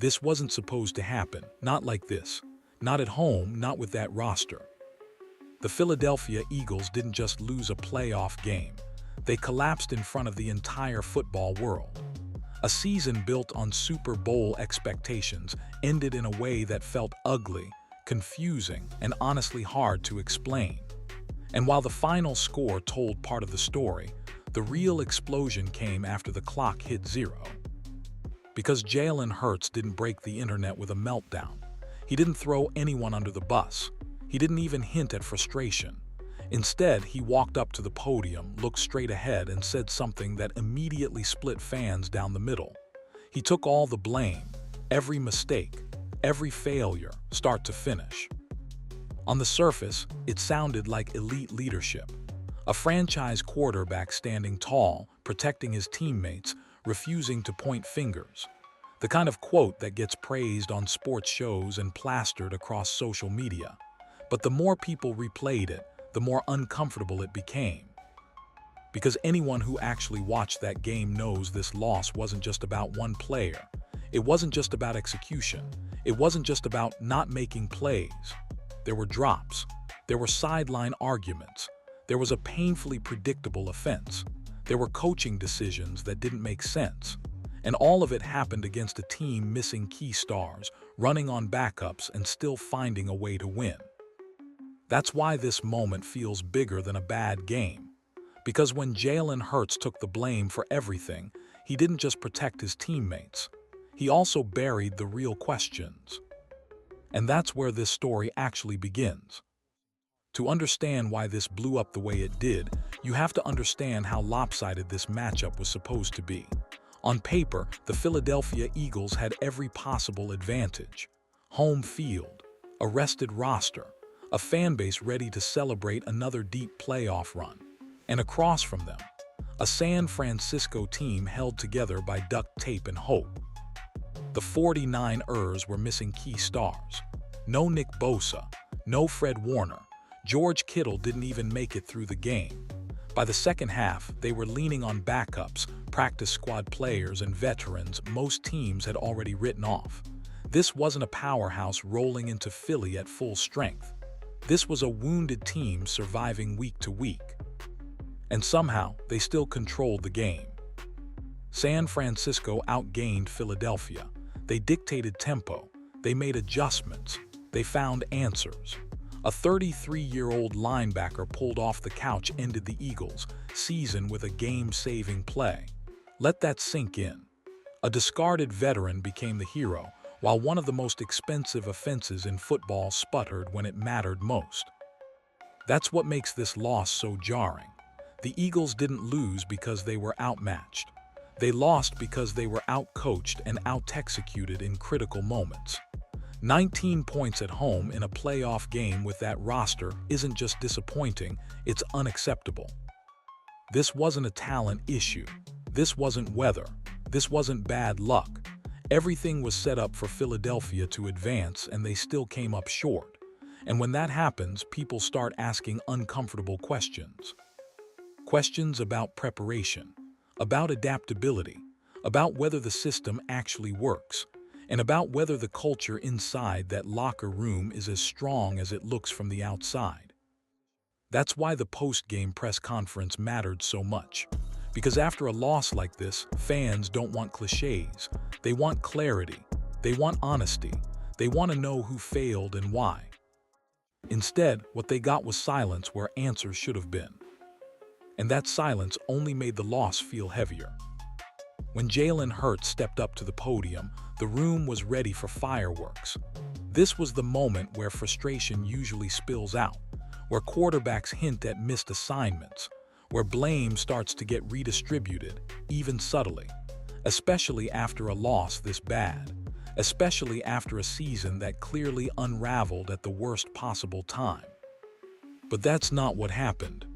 This wasn't supposed to happen, not like this. Not at home, not with that roster. The Philadelphia Eagles didn't just lose a playoff game. They collapsed in front of the entire football world. A season built on Super Bowl expectations ended in a way that felt ugly, confusing, and honestly hard to explain. And while the final score told part of the story, the real explosion came after the clock hit zero. Because Jalen Hurts didn't break the internet with a meltdown. He didn't throw anyone under the bus. He didn't even hint at frustration. Instead, he walked up to the podium, looked straight ahead, and said something that immediately split fans down the middle. He took all the blame, every mistake, every failure, start to finish. On the surface, it sounded like elite leadership. A franchise quarterback standing tall, protecting his teammates, refusing to point fingers. The kind of quote that gets praised on sports shows and plastered across social media. But the more people replayed it, the more uncomfortable it became. Because anyone who actually watched that game knows this loss wasn't just about one player. It wasn't just about execution. It wasn't just about not making plays. There were drops. There were sideline arguments. There was a painfully predictable offense. There were coaching decisions that didn't make sense. And all of it happened against a team missing key stars, running on backups, and still finding a way to win. That's why this moment feels bigger than a bad game. Because when Jalen Hurts took the blame for everything, he didn't just protect his teammates. He also buried the real questions. And that's where this story actually begins. To understand why this blew up the way it did, you have to understand how lopsided this matchup was supposed to be. On paper, the Philadelphia Eagles had every possible advantage. Home field, a rested roster, a fan base ready to celebrate another deep playoff run. And across from them, a San Francisco team held together by duct tape and hope. The 49ers were missing key stars. No Nick Bosa, no Fred Warner. George Kittle didn't even make it through the game. By the second half, they were leaning on backups, practice squad players, and veterans most teams had already written off. This wasn't a powerhouse rolling into Philly at full strength. This was a wounded team surviving week to week. And somehow, they still controlled the game. San Francisco outgained Philadelphia. They dictated tempo. They made adjustments. They found answers. A 33-year-old linebacker pulled off the couch ended the Eagles' season with a game-saving play. Let that sink in. A discarded veteran became the hero, while one of the most expensive offenses in football sputtered when it mattered most. That's what makes this loss so jarring. The Eagles didn't lose because they were outmatched. They lost because they were outcoached and out-executed in critical moments. 19 points at home in a playoff game with that roster isn't just disappointing, it's unacceptable. This wasn't a talent issue. This wasn't weather. This wasn't bad luck. Everything was set up for Philadelphia to advance, and they still came up short. And when that happens, people start asking uncomfortable questions. Questions about preparation, about adaptability, about whether the system actually works, and about whether the culture inside that locker room is as strong as it looks from the outside. That's why the post-game press conference mattered so much. Because after a loss like this, fans don't want cliches. They want clarity. They want honesty. They want to know who failed and why. Instead, what they got was silence where answers should have been. And that silence only made the loss feel heavier. When Jalen Hurts stepped up to the podium, the room was ready for fireworks. This was the moment where frustration usually spills out, where quarterbacks hint at missed assignments, where blame starts to get redistributed, even subtly, especially after a loss this bad, especially after a season that clearly unraveled at the worst possible time. But that's not what happened.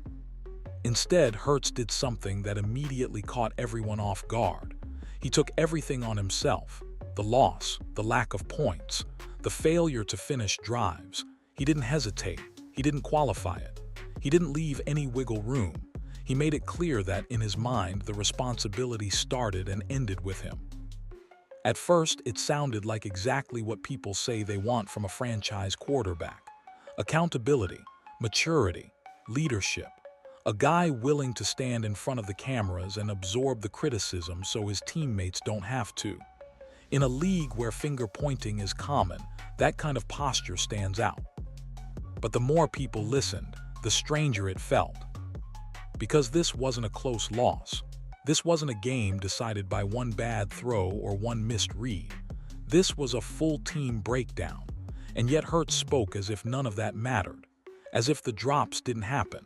Instead, Hurts did something that immediately caught everyone off guard. He took everything on himself. The loss, the lack of points, the failure to finish drives. He didn't hesitate. He didn't qualify it. He didn't leave any wiggle room. He made it clear that, in his mind, the responsibility started and ended with him. At first, it sounded like exactly what people say they want from a franchise quarterback: accountability, maturity, leadership. A guy willing to stand in front of the cameras and absorb the criticism so his teammates don't have to. In a league where finger-pointing is common, that kind of posture stands out. But the more people listened, the stranger it felt. Because this wasn't a close loss. This wasn't a game decided by one bad throw or one missed read. This was a full team breakdown. And yet Hurts spoke as if none of that mattered. As if the drops didn't happen.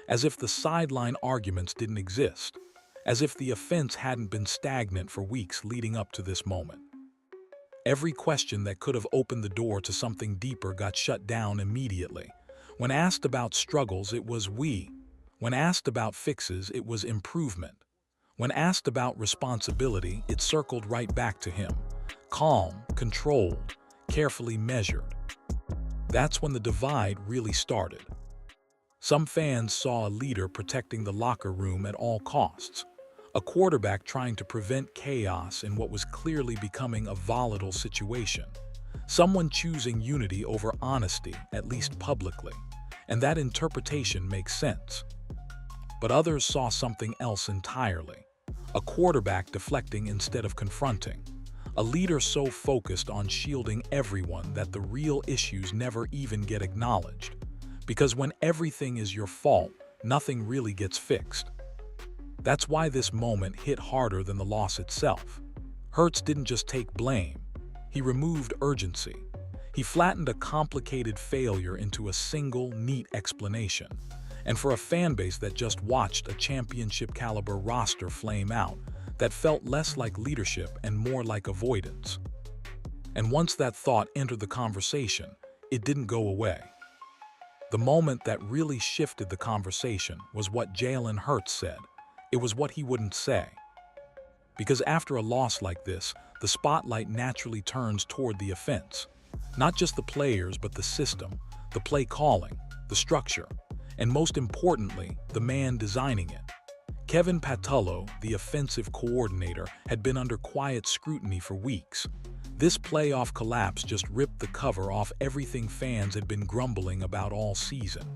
As if the sideline arguments didn't exist. As if the offense hadn't been stagnant for weeks leading up to this moment. Every question that could have opened the door to something deeper got shut down immediately. When asked about struggles, it was "we." When asked about fixes, it was "improvement." When asked about responsibility, it circled right back to him. Calm, controlled, carefully measured. That's when the divide really started. Some fans saw a leader protecting the locker room at all costs. A quarterback trying to prevent chaos in what was clearly becoming a volatile situation. Someone choosing unity over honesty, at least publicly. And that interpretation makes sense. But others saw something else entirely. A quarterback deflecting instead of confronting. A leader so focused on shielding everyone that the real issues never even get acknowledged. Because when everything is your fault, nothing really gets fixed. That's why this moment hit harder than the loss itself. Hurts didn't just take blame. He removed urgency. He flattened a complicated failure into a single, neat explanation. And for a fan base that just watched a championship-caliber roster flame out, that felt less like leadership and more like avoidance. And once that thought entered the conversation, it didn't go away. The moment that really shifted the conversation was what Jalen Hurts said. It was what he wouldn't say. Because after a loss like this, the spotlight naturally turns toward the offense. Not just the players, but the system, the play calling, the structure, and most importantly, the man designing it. Kevin Patullo, the offensive coordinator, had been under quiet scrutiny for weeks. This playoff collapse just ripped the cover off everything fans had been grumbling about all season.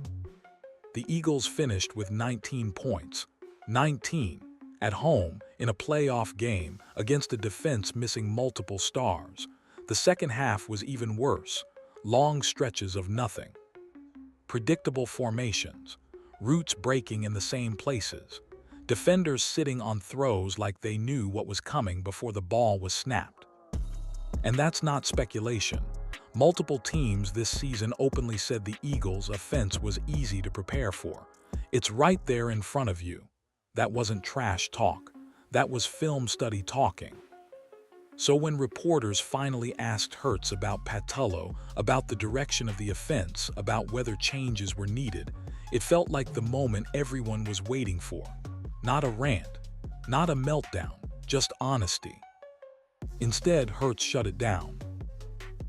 The Eagles finished with 19 points. 19, at home, in a playoff game, against a defense missing multiple stars. The second half was even worse. Long stretches of nothing. Predictable formations. Routes breaking in the same places. Defenders sitting on throws like they knew what was coming before the ball was snapped. And that's not speculation. Multiple teams this season openly said the Eagles' offense was easy to prepare for. It's right there in front of you. That wasn't trash talk. That was film study talking. So when reporters finally asked Hurts about Patullo, about the direction of the offense, about whether changes were needed, it felt like the moment everyone was waiting for. Not a rant, not a meltdown, just honesty. Instead, Hurts shut it down.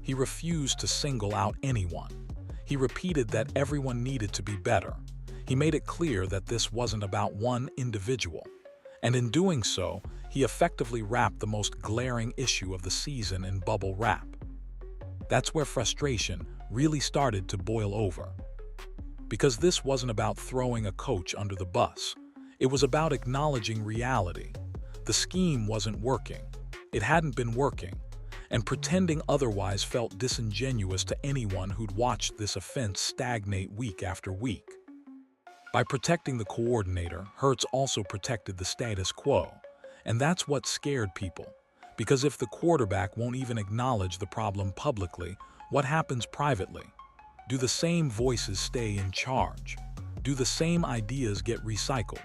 He refused to single out anyone. He repeated that everyone needed to be better. He made it clear that this wasn't about one individual. And in doing so, he effectively wrapped the most glaring issue of the season in bubble wrap. That's where frustration really started to boil over. Because this wasn't about throwing a coach under the bus. It was about acknowledging reality. The scheme wasn't working. It hadn't been working. And pretending otherwise felt disingenuous to anyone who'd watched this offense stagnate week after week. By protecting the coordinator, Hurts also protected the status quo. And that's what scared people. Because if the quarterback won't even acknowledge the problem publicly, what happens privately? Do the same voices stay in charge? Do the same ideas get recycled?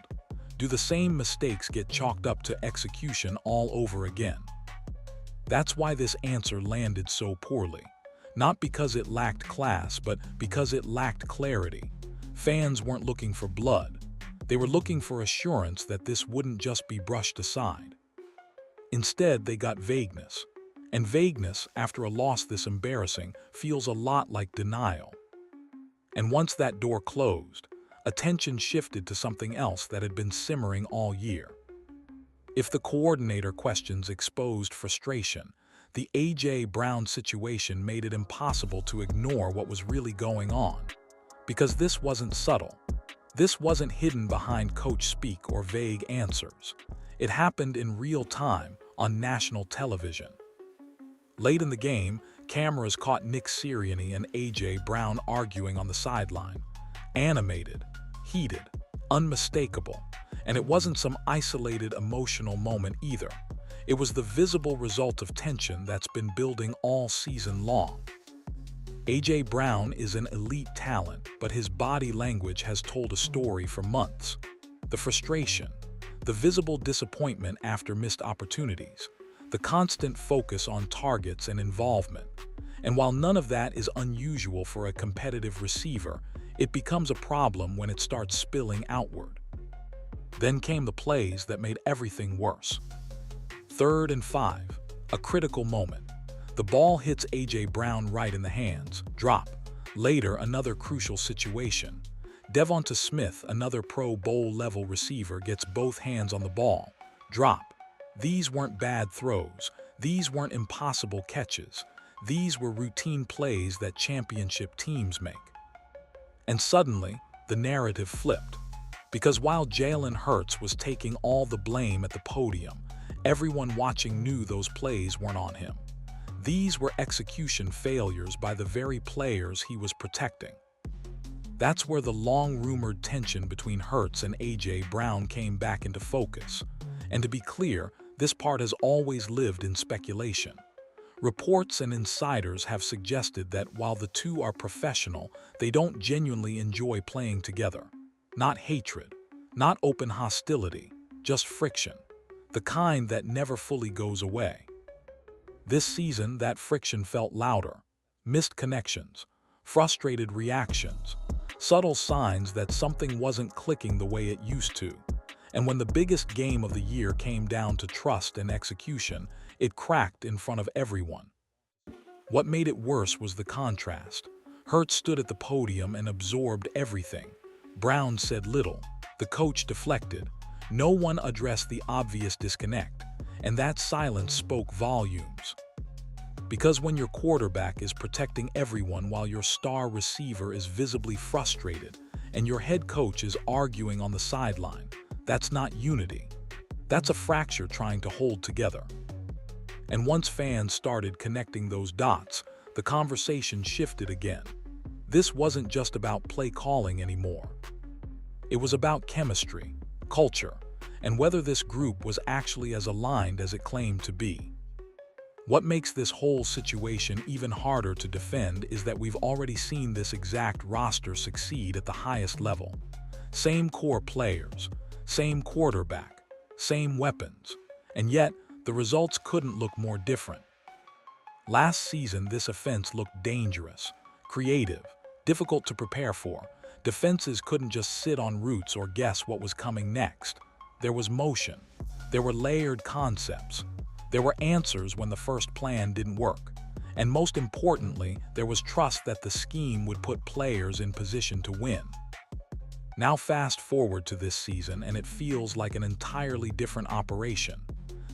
Do the same mistakes get chalked up to execution all over again? That's why this answer landed so poorly. Not because it lacked class, but because it lacked clarity. Fans weren't looking for blood. They were looking for assurance that this wouldn't just be brushed aside. Instead, they got vagueness. And vagueness, after a loss this embarrassing, feels a lot like denial. And once that door closed, attention shifted to something else that had been simmering all year. If the coordinator questions exposed frustration, the A.J. Brown situation made it impossible to ignore what was really going on. Because this wasn't subtle. This wasn't hidden behind coach speak or vague answers. It happened in real time on national television. Late in the game, cameras caught Nick Sirianni and A.J. Brown arguing on the sideline. Animated, heated, unmistakable. And it wasn't some isolated emotional moment either. It was the visible result of tension that's been building all season long. A.J. Brown is an elite talent, but his body language has told a story for months. The frustration, the visible disappointment after missed opportunities, the constant focus on targets and involvement. And while none of that is unusual for a competitive receiver, it becomes a problem when it starts spilling outward. Then came the plays that made everything worse. 3rd and 5, a critical moment. The ball hits A.J. Brown right in the hands, drop. Later, another crucial situation. Devonta Smith, another Pro Bowl-level receiver, gets both hands on the ball, drop. These weren't bad throws. These weren't impossible catches. These were routine plays that championship teams make. And suddenly, the narrative flipped. Because while Jalen Hurts was taking all the blame at the podium, everyone watching knew those plays weren't on him. These were execution failures by the very players he was protecting. That's where the long-rumored tension between Hurts and A.J. Brown came back into focus. And to be clear, this part has always lived in speculation. Reports and insiders have suggested that while the two are professional, they don't genuinely enjoy playing together. Not hatred, not open hostility, just friction. The kind that never fully goes away. This season, that friction felt louder. Missed connections, frustrated reactions, subtle signs that something wasn't clicking the way it used to. And when the biggest game of the year came down to trust and execution, it cracked in front of everyone. What made it worse was the contrast. Hurts stood at the podium and absorbed everything. Brown said little. The coach deflected. No one addressed the obvious disconnect, and that silence spoke volumes. Because when your quarterback is protecting everyone while your star receiver is visibly frustrated, and your head coach is arguing on the sideline, that's not unity. That's a fracture trying to hold together. And once fans started connecting those dots, the conversation shifted again. This wasn't just about play calling anymore. It was about chemistry, culture, and whether this group was actually as aligned as it claimed to be. What makes this whole situation even harder to defend is that we've already seen this exact roster succeed at the highest level. Same core players, same quarterback, same weapons, and yet the results couldn't look more different. Last season, this offense looked dangerous, creative, difficult to prepare for. Defenses couldn't just sit on roots or guess what was coming next. There was motion. There were layered concepts. There were answers when the first plan didn't work. And most importantly, there was trust that the scheme would put players in position to win. Now fast forward to this season and it feels like an entirely different operation.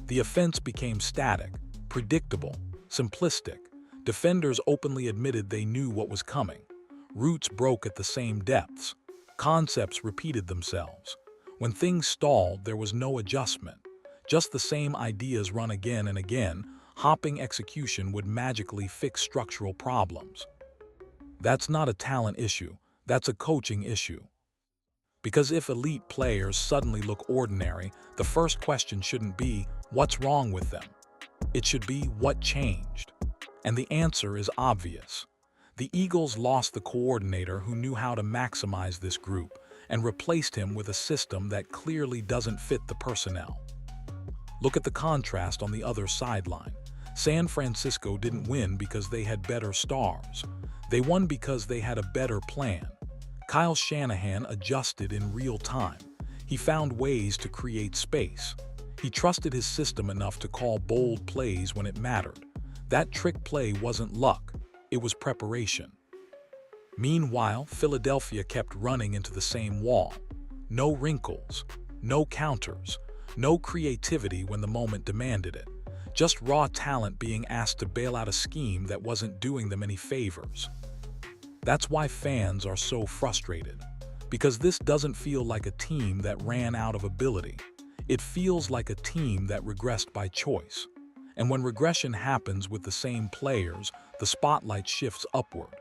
The offense became static, predictable, simplistic. Defenders openly admitted they knew what was coming. Roots broke at the same depths. Concepts repeated themselves. When things stalled, there was no adjustment. Just the same ideas run again and again. Hopping execution would magically fix structural problems. That's not a talent issue. That's a coaching issue. Because if elite players suddenly look ordinary, the first question shouldn't be, what's wrong with them? It should be, what changed? And the answer is obvious. The Eagles lost the coordinator who knew how to maximize this group and replaced him with a system that clearly doesn't fit the personnel. Look at the contrast on the other sideline. San Francisco didn't win because they had better stars. They won because they had a better plan. Kyle Shanahan adjusted in real time. He found ways to create space. He trusted his system enough to call bold plays when it mattered. That trick play wasn't luck. It was preparation. Meanwhile, Philadelphia kept running into the same wall. No wrinkles, no counters, No creativity when the moment demanded it. Just raw talent being asked to bail out a scheme that wasn't doing them any favors. That's why fans are so frustrated. Because this doesn't feel like a team that ran out of ability. It feels like a team that regressed by choice. And when regression happens with the same players, the spotlight shifts upward.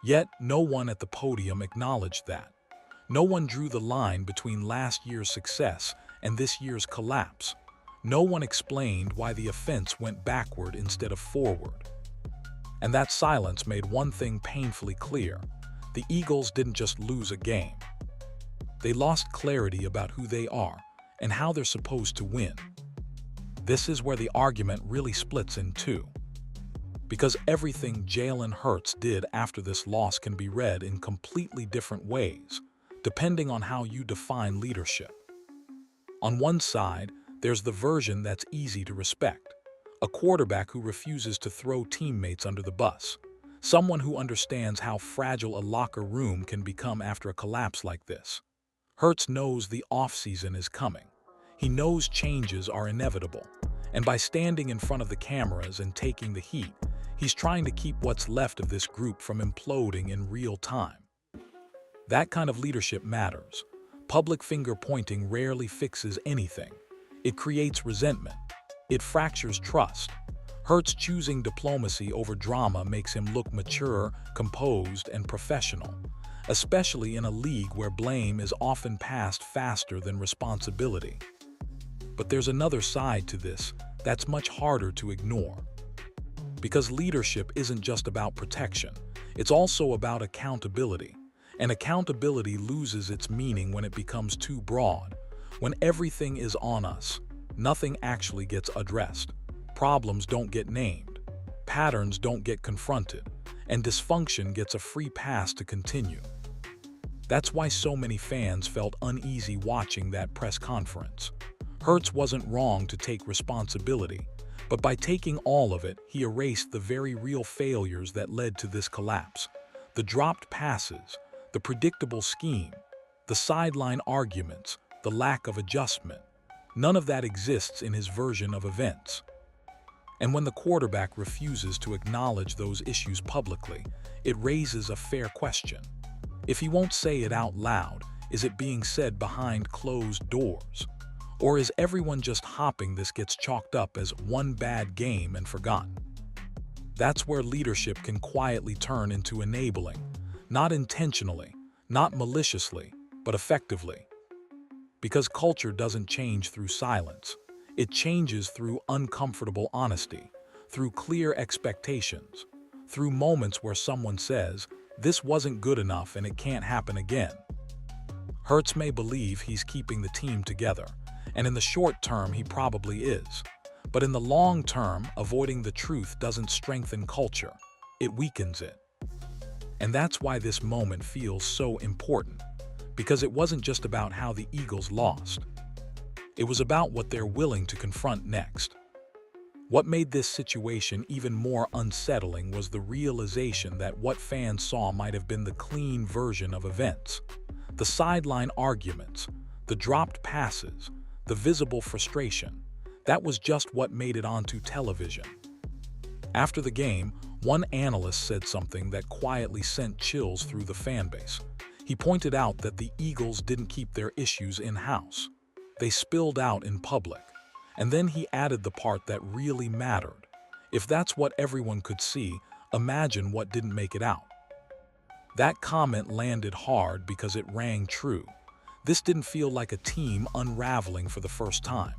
Yet, no one at the podium acknowledged that. No one drew the line between last year's success and this year's collapse. No one explained why the offense went backward instead of forward. And that silence made one thing painfully clear. The Eagles didn't just lose a game. They lost clarity about who they are and how they're supposed to win. This is where the argument really splits in two. Because everything Jalen Hurts did after this loss can be read in completely different ways, depending on how you define leadership. On one side, there's the version that's easy to respect. A quarterback who refuses to throw teammates under the bus. Someone who understands how fragile a locker room can become after a collapse like this. Hurts knows the offseason is coming. He knows changes are inevitable. And by standing in front of the cameras and taking the heat, he's trying to keep what's left of this group from imploding in real time. That kind of leadership matters. Public finger-pointing rarely fixes anything. It creates resentment. It fractures trust. Hurts choosing diplomacy over drama makes him look mature, composed, and professional, especially in a league where blame is often passed faster than responsibility. But there's another side to this that's much harder to ignore. Because leadership isn't just about protection, it's also about accountability. And accountability loses its meaning when it becomes too broad. When everything is on us, nothing actually gets addressed. Problems don't get named, patterns don't get confronted, and dysfunction gets a free pass to continue. That's why so many fans felt uneasy watching that press conference. Hurts wasn't wrong to take responsibility, but by taking all of it, he erased the very real failures that led to this collapse. The dropped passes, the predictable scheme, the sideline arguments, the lack of adjustment. None of that exists in his version of events. And when the quarterback refuses to acknowledge those issues publicly, it raises a fair question. If he won't say it out loud, is it being said behind closed doors? Or is everyone just hoping this gets chalked up as one bad game and forgotten? That's where leadership can quietly turn into enabling, not intentionally, not maliciously, but effectively. Because culture doesn't change through silence. It changes through uncomfortable honesty, through clear expectations, through moments where someone says, "This wasn't good enough and it can't happen again." Hurts may believe he's keeping the team together, and in the short term he probably is. But in the long term, avoiding the truth doesn't strengthen culture, it weakens it. And that's why this moment feels so important, because it wasn't just about how the Eagles lost. It was about what they're willing to confront next. What made this situation even more unsettling was the realization that what fans saw might have been the clean version of events. The sideline arguments, the dropped passes, the visible frustration, that was just what made it onto television. After the game, one analyst said something that quietly sent chills through the fanbase. He pointed out that the Eagles didn't keep their issues in-house. They spilled out in public. And then he added the part that really mattered. If that's what everyone could see, imagine what didn't make it out. That comment landed hard because it rang true. This didn't feel like a team unraveling for the first time.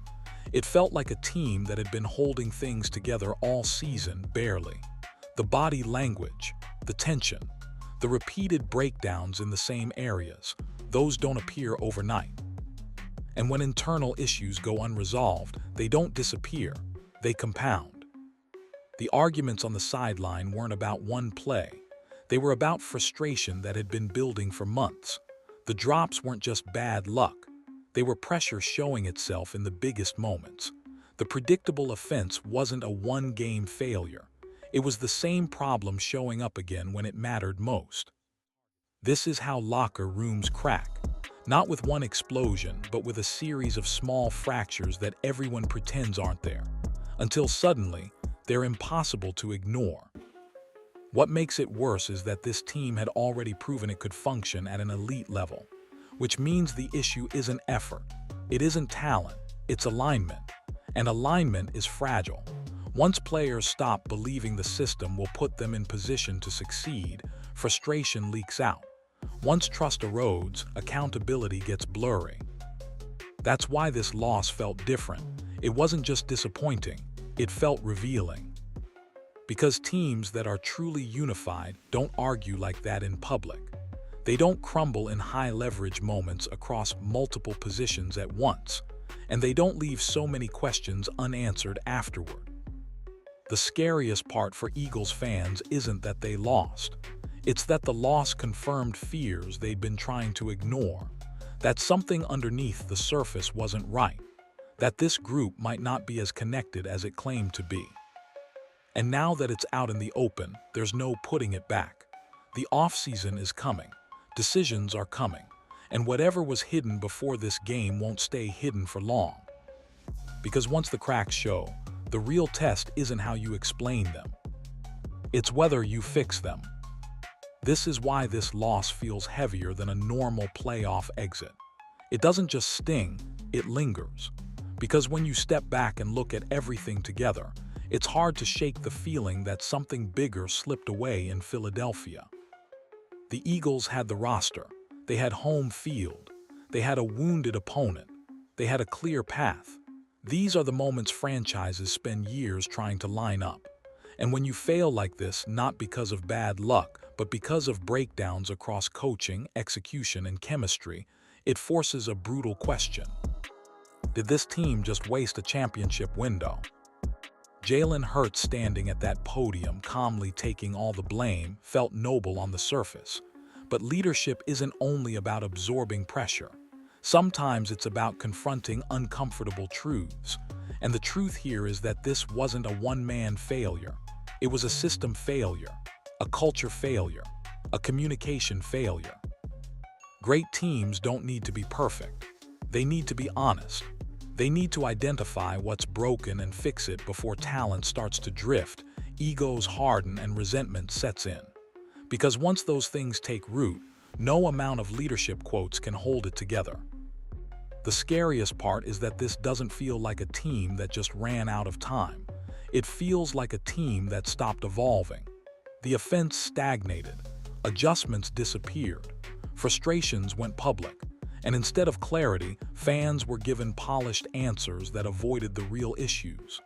It felt like a team that had been holding things together all season, barely. The body language, the tension, the repeated breakdowns in the same areas, those don't appear overnight. And when internal issues go unresolved, they don't disappear, they compound. The arguments on the sideline weren't about one play. They were about frustration that had been building for months. The drops weren't just bad luck. They were pressure showing itself in the biggest moments. The predictable offense wasn't a one-game failure. It was the same problem showing up again when it mattered most. This is how locker rooms crack. Not with one explosion, but with a series of small fractures that everyone pretends aren't there, until suddenly, they're impossible to ignore. What makes it worse is that this team had already proven it could function at an elite level, which means the issue isn't effort, it isn't talent, it's alignment. And alignment is fragile. Once players stop believing the system will put them in position to succeed, frustration leaks out. Once trust erodes, accountability gets blurry. That's why this loss felt different. It wasn't just disappointing, it felt revealing. Because teams that are truly unified don't argue like that in public. They don't crumble in high-leverage moments across multiple positions at once, and they don't leave so many questions unanswered afterward. The scariest part for Eagles fans isn't that they lost. It's that the loss confirmed fears they'd been trying to ignore, that something underneath the surface wasn't right, that this group might not be as connected as it claimed to be. And now that it's out in the open, there's no putting it back. The off-season is coming, decisions are coming, and whatever was hidden before this game won't stay hidden for long. Because once the cracks show, the real test isn't how you explain them. It's whether you fix them. This is why this loss feels heavier than a normal playoff exit. It doesn't just sting, it lingers. Because when you step back and look at everything together, it's hard to shake the feeling that something bigger slipped away in Philadelphia. The Eagles had the roster, they had home field, they had a wounded opponent, they had a clear path. These are the moments franchises spend years trying to line up. And when you fail like this, not because of bad luck, but because of breakdowns across coaching, execution, and chemistry, it forces a brutal question. Did this team just waste a championship window? Jalen Hurts standing at that podium, calmly taking all the blame, felt noble on the surface. But leadership isn't only about absorbing pressure. Sometimes it's about confronting uncomfortable truths. And the truth here is that this wasn't a one-man failure. It was a system failure, a culture failure, a communication failure. Great teams don't need to be perfect. They need to be honest. They need to identify what's broken and fix it before talent starts to drift, egos harden, and resentment sets in. Because once those things take root, no amount of leadership quotes can hold it together. The scariest part is that this doesn't feel like a team that just ran out of time. It feels like a team that stopped evolving. The offense stagnated, adjustments disappeared, frustrations went public, and instead of clarity, fans were given polished answers that avoided the real issues.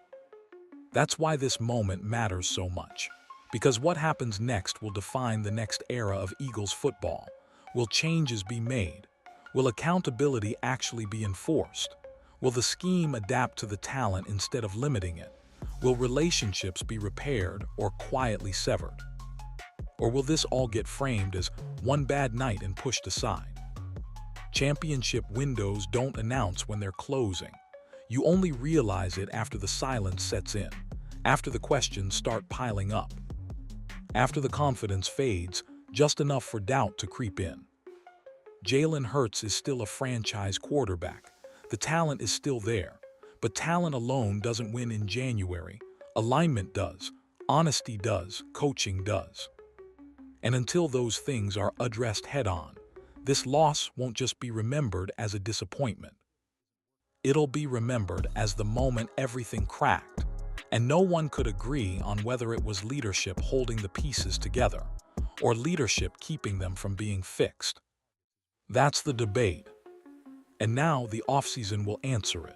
That's why this moment matters so much. Because what happens next will define the next era of Eagles football. Will changes be made? Will accountability actually be enforced? Will the scheme adapt to the talent instead of limiting it? Will relationships be repaired or quietly severed? Or will this all get framed as one bad night and pushed aside? Championship windows don't announce when they're closing. You only realize it after the silence sets in, after the questions start piling up, after the confidence fades, just enough for doubt to creep in. Jalen Hurts is still a franchise quarterback. The talent is still there. But talent alone doesn't win in January. Alignment does. Honesty does. Coaching does. And until those things are addressed head-on, this loss won't just be remembered as a disappointment. It'll be remembered as the moment everything cracked, and no one could agree on whether it was leadership holding the pieces together or leadership keeping them from being fixed. That's the debate. And now the offseason will answer it.